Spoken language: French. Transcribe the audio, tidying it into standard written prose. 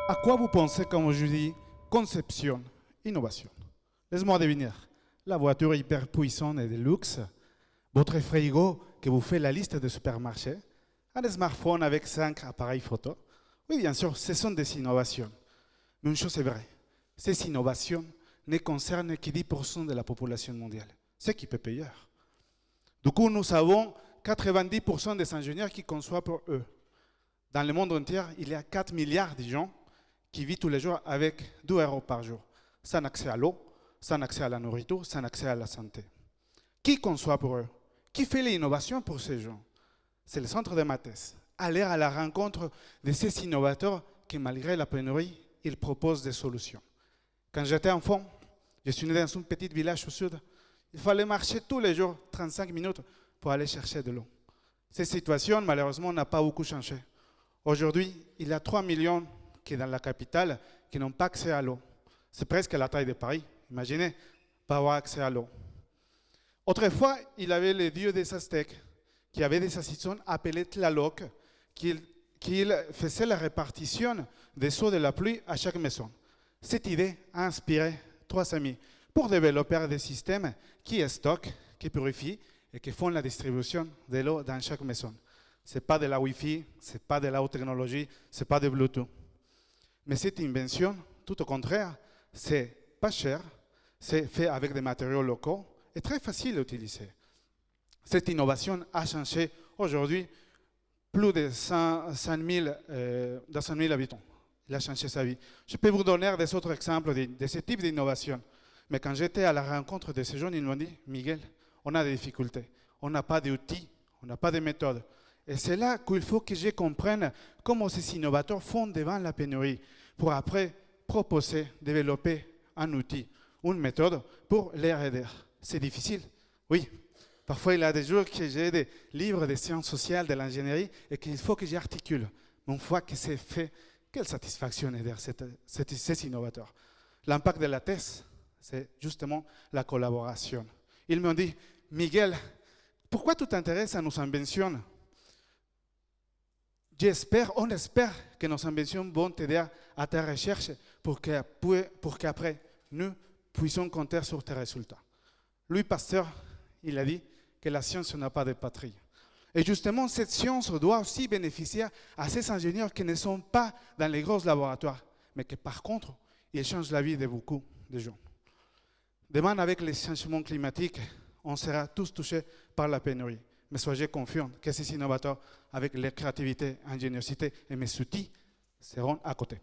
À quoi vous pensez quand je dis conception, innovation? Laisse-moi deviner. La voiture hyper puissante et de luxe, votre frigo qui vous fait la liste de supermarchés, un smartphone avec 5 appareils photo. Oui, bien sûr, ce sont des innovations. Mais une chose est vraie, ces innovations ne concernent que 10% de la population mondiale, ce qui peut payer. Du coup, nous avons 90% des ingénieurs qui conçoivent pour eux. Dans le monde entier, il y a 4 milliards de gens qui vivent tous les jours avec 2 euros par jour, sans accès à l'eau, sans accès à la nourriture, sans accès à la santé. Qui conçoit pour eux? Qui fait l'innovation pour ces gens? C'est le centre de ma thèse. Aller à la rencontre de ces innovateurs qui, malgré la pénurie, ils proposent des solutions. Quand j'étais enfant, je suis né dans un petit village au sud. Il fallait marcher tous les jours 35 minutes pour aller chercher de l'eau. Cette situation, malheureusement, n'a pas beaucoup changé. Aujourd'hui, il y a 3 millions qui, dans la capitale, qui n'ont pas accès à l'eau. C'est presque la taille de Paris. Imaginez, pas avoir accès à l'eau. Autrefois, il y avait les dieux des Aztèques qui avaient des saisons appelées Tlaloc, qui faisaient la répartition des eaux de la pluie à chaque maison. Cette idée a inspiré 3 amis pour développer des systèmes qui stockent, qui purifient et qui font la distribution de l'eau dans chaque maison. Ce n'est pas de la Wi-Fi, ce n'est pas de la haute technologie, ce n'est pas de Bluetooth. Mais cette invention, tout au contraire, c'est pas cher, c'est fait avec des matériaux locaux et très facile à utiliser. Cette innovation a changé aujourd'hui plus de 200 000 habitants. Il a changé sa vie. Je peux vous donner des autres exemples de ce type d'innovation. Mais quand j'étais à la rencontre de ces jeunes, ils m'ont dit, Miguel, on a des difficultés, on n'a pas d'outils, on n'a pas de méthodes. Et c'est là qu'il faut que je comprenne comment ces innovateurs font devant la pénurie pour après proposer, développer un outil, une méthode pour les aider. C'est difficile, oui. Parfois, il y a des jours que j'ai des livres de sciences sociales, de l'ingénierie, et qu'il faut que j'articule. Mais une fois que c'est fait, quelle satisfaction est derrière ces innovateurs. L'impact de la thèse, c'est justement la collaboration. Ils m'ont dit, Miguel, pourquoi tu t'intéresses à nos inventions? On espère que nos inventions vont t'aider à ta recherche pour qu'après, nous puissions compter sur tes résultats. Louis Pasteur, il a dit que la science n'a pas de patrie. Et justement, cette science doit aussi bénéficier à ces ingénieurs qui ne sont pas dans les gros laboratoires, mais qui par contre, ils changent la vie de beaucoup de gens. Demain, avec les changements climatiques, on sera tous touchés par la pénurie. Mais soyez confiants que ces innovateurs, avec leur créativité, ingéniosité et mes outils, seront à côté.